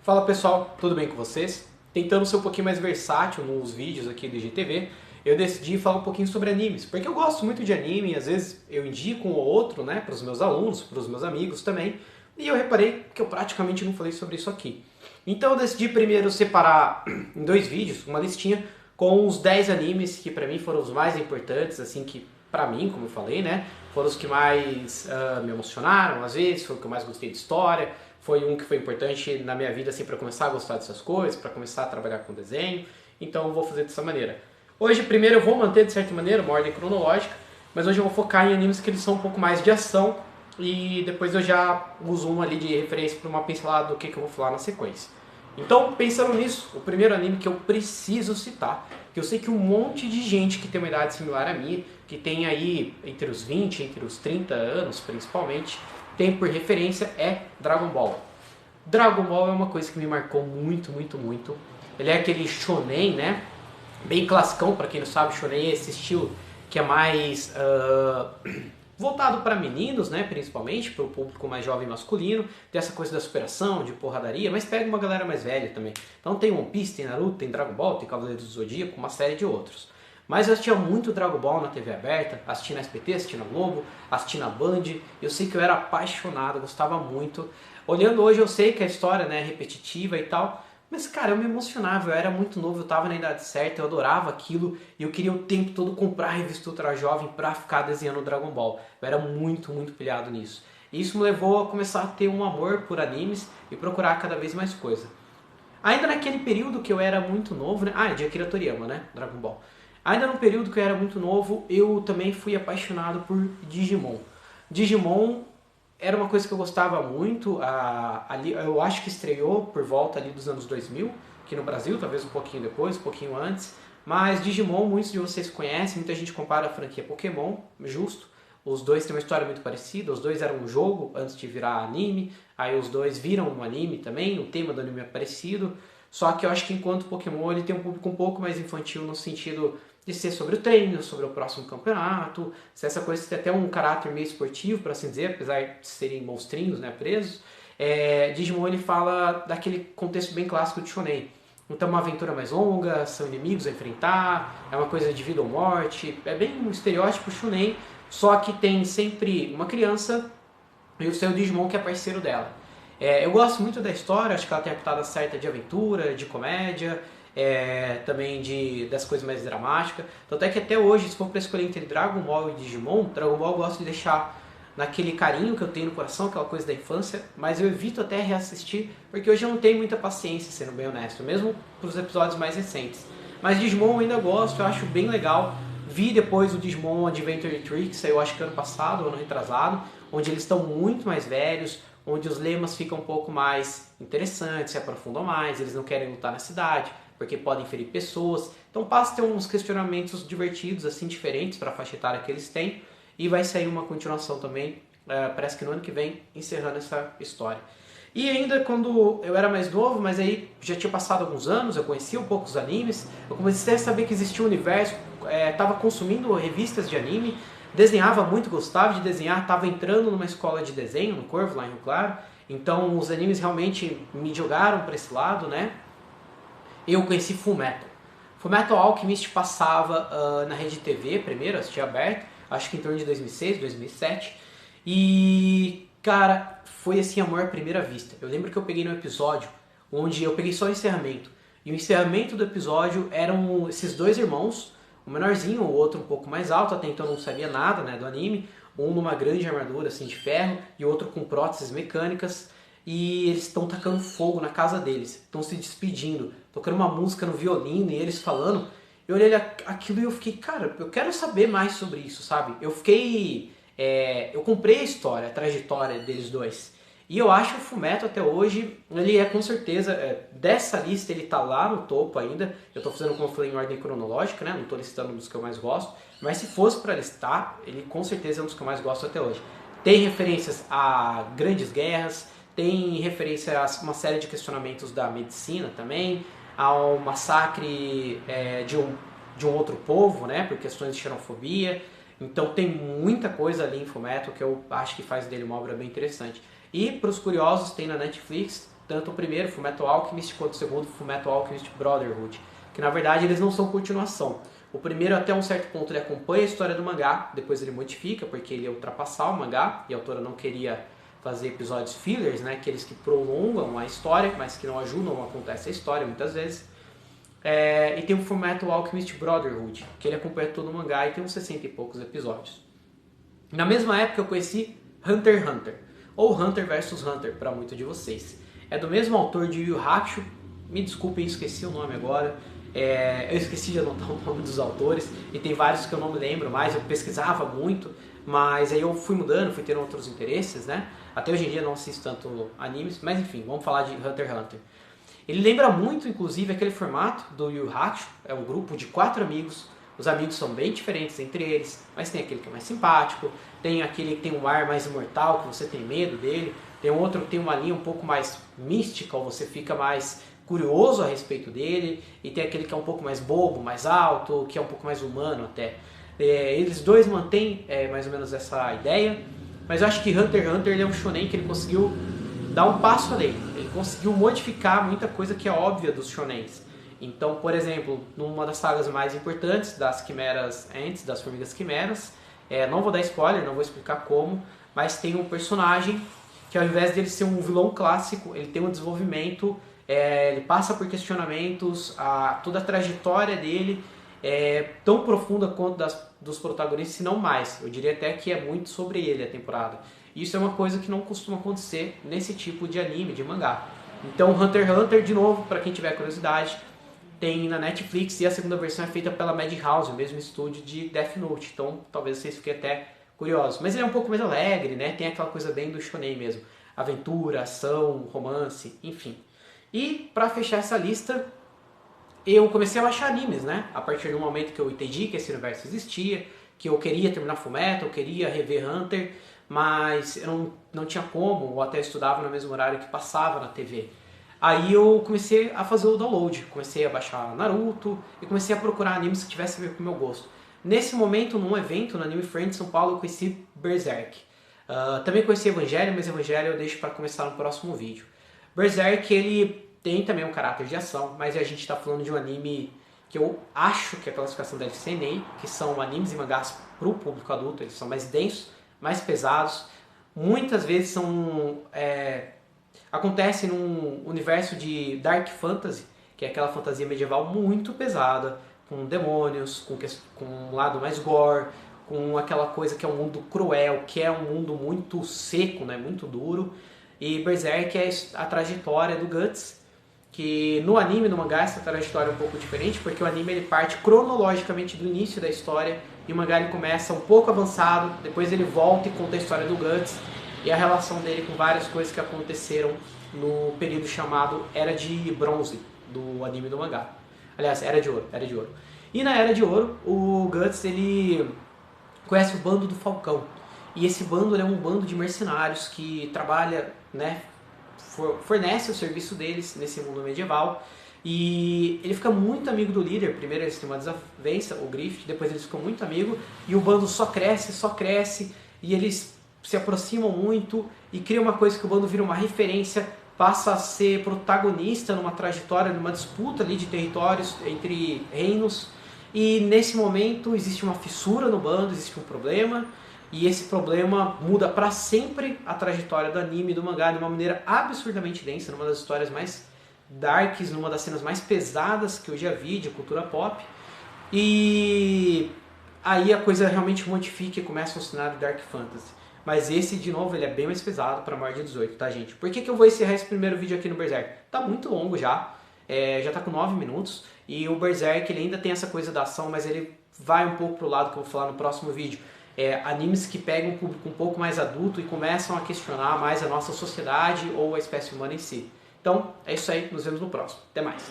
Fala pessoal, tudo bem com vocês? Tentando ser um pouquinho mais versátil nos vídeos aqui do IGTV, eu decidi falar um pouquinho sobre animes, porque eu gosto muito de anime e às vezes eu indico um ou outro, né, para os meus alunos, para os meus amigos também, e eu reparei que eu praticamente não falei sobre isso aqui. Então eu decidi primeiro separar em dois vídeos, uma listinha com os 10 animes que para mim foram os mais importantes, assim que para mim, como eu falei, né, foram os que mais me emocionaram às vezes, foi o que eu mais gostei de história, foi um que foi importante na minha vida assim, para começar a gostar dessas coisas, para começar a trabalhar com desenho, então eu vou fazer dessa maneira. Hoje, primeiro, eu vou manter de certa maneira uma ordem cronológica, mas hoje eu vou focar em animes que eles são um pouco mais de ação e depois eu já uso um ali de referência para uma pincelada do que eu vou falar na sequência. Então, pensando nisso, o primeiro anime que eu preciso citar, que eu sei que um monte de gente que tem uma idade similar à minha, que tem aí entre os 20, entre os 30 anos principalmente, tem por referência é Dragon Ball. Dragon Ball é uma coisa que me marcou muito, muito, muito. Ele é aquele shonen, né? Bem classicão, para quem não sabe, shonen é esse estilo que é mais voltado para meninos, né, principalmente, para o público mais jovem masculino, tem essa coisa da superação, de porradaria, mas pega uma galera mais velha também. Então tem One Piece, tem Naruto, tem Dragon Ball, tem Cavaleiros do Zodíaco, uma série de outros. Mas eu assistia muito Dragon Ball na TV aberta, assisti na SBT, assisti na Globo, assisti na Band, eu sei que eu era apaixonado, gostava muito. Olhando hoje eu sei que a história, né, é repetitiva e tal, mas, cara, eu me emocionava, eu era muito novo, eu tava na idade certa, eu adorava aquilo e eu queria o tempo todo comprar a revista Ultra Jovem pra ficar desenhando o Dragon Ball. Eu era muito, muito pilhado nisso. E isso me levou a começar a ter um amor por animes e procurar cada vez mais coisa. Ainda naquele período que eu era muito novo, né? Ah, é de Akira Toriyama, né? Dragon Ball. Ainda no período que eu era muito novo, eu também fui apaixonado por Digimon. Digimon era uma coisa que eu gostava muito, ali, eu acho que estreou por volta ali dos anos 2000, aqui no Brasil, talvez um pouquinho depois, um pouquinho antes, mas Digimon, muitos de vocês conhecem, muita gente compara a franquia Pokémon, justo, os dois têm uma história muito parecida, os dois eram um jogo antes de virar anime, aí os dois viram um anime também, o tema do anime é parecido, só que eu acho que enquanto Pokémon ele tem um público um pouco mais infantil no sentido de ser sobre o treino, sobre o próximo campeonato, se essa coisa tem até um caráter meio esportivo, por assim dizer, apesar de serem monstrinhos, né, presos. Digimon ele fala daquele contexto bem clássico de shonen. Então uma aventura mais longa, são inimigos a enfrentar, é uma coisa de vida ou morte, é bem um estereótipo shonen, só que tem sempre uma criança e o seu Digimon que é parceiro dela. Eu gosto muito da história, acho que ela tem a pitada certa de aventura, de comédia, também das coisas mais dramáticas. Tanto é que até hoje, se for para escolher entre Dragon Ball e Digimon, Dragon Ball eu gosto de deixar naquele carinho que eu tenho no coração, aquela coisa da infância, mas eu evito até reassistir, porque hoje eu não tenho muita paciência, sendo bem honesto, mesmo para os episódios mais recentes. Mas Digimon eu ainda gosto, eu acho bem legal. Vi depois o Digimon Adventure 3, que saiu acho que ano passado, ano retrasado, onde eles estão muito mais velhos, onde os lemas ficam um pouco mais interessantes, se aprofundam mais, eles não querem lutar na cidade, porque podem ferir pessoas. Então passa a ter uns questionamentos divertidos, assim, diferentes para a faixa etária que eles têm, e vai sair uma continuação também, parece que no ano que vem, encerrando essa história. E ainda quando eu era mais novo, mas aí já tinha passado alguns anos, eu conhecia um pouco os animes, eu comecei a saber que existia um universo, estava consumindo revistas de anime, desenhava muito, gostava de desenhar, estava entrando numa escola de desenho, no Corvo, lá em Rio Claro, então os animes realmente me jogaram para esse lado, né? Eu conheci Fullmetal. Fullmetal Alchemist passava na Rede TV primeiro, assistia aberto, acho que em torno de 2006, 2007, e cara, foi assim amor à primeira vista. Eu lembro que eu peguei no episódio onde eu peguei só o encerramento, e o encerramento do episódio eram esses dois irmãos, o menorzinho, o outro um pouco mais alto, até então não sabia nada, né, do anime, um numa grande armadura assim de ferro e o outro com próteses mecânicas, e eles estão tacando fogo na casa deles, estão se despedindo, tocando uma música no violino e eles falando. Eu olhei aquilo e eu fiquei, cara, eu quero saber mais sobre isso, sabe? Eu comprei a história, a trajetória deles dois. E eu acho que o Fullmetal até hoje, ele é com certeza, dessa lista ele tá lá no topo ainda. Eu tô fazendo, como eu falei, em ordem cronológica, né? Não tô listando um dos que eu mais gosto. Mas se fosse para listar, ele com certeza é um dos que eu mais gosto até hoje. Tem referências a grandes guerras, tem referência a uma série de questionamentos da medicina também, ao massacre de um outro povo, né? Por questões de xenofobia. Então tem muita coisa ali em Fullmetal que eu acho que faz dele uma obra bem interessante. E para os curiosos tem na Netflix tanto o primeiro, Fullmetal Alchemist, quanto o segundo, Fullmetal Alchemist Brotherhood, que na verdade eles não são continuação. O primeiro, até um certo ponto, ele acompanha a história do mangá, depois ele modifica, porque ele ia ultrapassar o mangá, e a autora não queria fazer episódios fillers, né, aqueles que prolongam a história, mas que não ajudam a contar essa história muitas vezes. E tem o Fullmetal Alchemist Brotherhood, que ele acompanha todo o mangá e tem uns 60 e poucos episódios. Na mesma época eu conheci Hunter x Hunter, ou Hunter vs Hunter para muitos de vocês. É do mesmo autor de Yu Yu Hakusho, me desculpem, esqueci o nome agora. Eu esqueci de anotar o nome dos autores, e tem vários que eu não me lembro mais, eu pesquisava muito, mas aí eu fui mudando, fui tendo outros interesses, né? Até hoje em dia não assisto tanto animes, mas enfim, vamos falar de Hunter x Hunter. Ele lembra muito, inclusive, aquele formato do Yu Yu Hakusho, é um grupo de 4 amigos, os amigos são bem diferentes entre eles, mas tem aquele que é mais simpático, tem aquele que tem um ar mais imortal, que você tem medo dele, tem outro que tem uma linha um pouco mais mística, ou você fica mais curioso a respeito dele, e tem aquele que é um pouco mais bobo, mais alto, que é um pouco mais humano até. Eles dois mantêm mais ou menos essa ideia, mas eu acho que Hunter x Hunter ele é um shonen que ele conseguiu dar um passo além, ele conseguiu modificar muita coisa que é óbvia dos shonens. Então, por exemplo, numa das sagas mais importantes, das Quimeras Ants, das Formigas Quimeras, não vou dar spoiler, não vou explicar como, mas tem um personagem que ao invés dele ser um vilão clássico, ele tem um desenvolvimento, ele passa por questionamentos, toda a trajetória dele é tão profunda quanto dos protagonistas, se não mais. Eu diria até que é muito sobre ele a temporada. Isso é uma coisa que não costuma acontecer nesse tipo de anime, de mangá. Então, Hunter x Hunter, de novo, para quem tiver curiosidade, tem na Netflix, e a segunda versão é feita pela Madhouse, o mesmo estúdio de Death Note. Então, talvez vocês fiquem até curiosos. Mas ele é um pouco mais alegre, né? Tem aquela coisa bem do shonen mesmo. Aventura, ação, romance, enfim. E, para fechar essa lista, eu comecei a baixar animes, né? A partir do momento que eu entendi que esse universo existia, que eu queria terminar Fullmetal, eu queria rever Hunter, mas eu não tinha como, ou até estudava no mesmo horário que passava na TV. Aí eu comecei a fazer o download, comecei a baixar Naruto e comecei a procurar animes que tivessem a ver com o meu gosto. Nesse momento, num evento no Anime Friends São Paulo, eu conheci Berserk. Também conheci Evangelho, mas Evangelho eu deixo para começar no próximo vídeo. Berserk, ele tem também um caráter de ação, mas a gente está falando de um anime que eu acho que a classificação deve ser Seinen, que são animes e mangás para o público adulto, eles são mais densos, mais pesados, muitas vezes acontece num universo de Dark Fantasy, que é aquela fantasia medieval muito pesada, com demônios, com um lado mais gore, com aquela coisa que é um mundo cruel, que é um mundo muito seco, né, muito duro. E Berserk é a trajetória do Guts, que no anime, no mangá, essa trajetória é um pouco diferente, porque o anime ele parte cronologicamente do início da história, e o mangá ele começa um pouco avançado, depois ele volta e conta a história do Guts, e a relação dele com várias coisas que aconteceram no período chamado Era de Bronze, do anime e do mangá. Aliás, Era de Ouro. E na Era de Ouro, o Guts ele conhece o bando do Falcão. E esse bando é um bando de mercenários que trabalha, né, fornece o serviço deles nesse mundo medieval. E ele fica muito amigo do líder. Primeiro eles têm uma desavença, o Griffith, depois eles ficam muito amigos. E o bando só cresce, e eles se aproximam muito e cria uma coisa que o bando vira uma referência, passa a ser protagonista numa trajetória, numa disputa ali de territórios entre reinos, e nesse momento existe uma fissura no bando, existe um problema, e esse problema muda para sempre a trajetória do anime e do mangá de uma maneira absurdamente densa, numa das histórias mais darks, numa das cenas mais pesadas que eu já vi de cultura pop, e aí a coisa realmente modifica e começa um cenário Dark Fantasy. Mas esse, de novo, ele é bem mais pesado para maior de 18, tá, gente? Por que eu vou encerrar esse primeiro vídeo aqui no Berserk? Tá muito longo já, já tá com 9 minutos, e o Berserk ele ainda tem essa coisa da ação, mas ele vai um pouco pro lado que eu vou falar no próximo vídeo. Animes que pegam um público um pouco mais adulto e começam a questionar mais a nossa sociedade ou a espécie humana em si. Então, é isso aí, nos vemos no próximo. Até mais!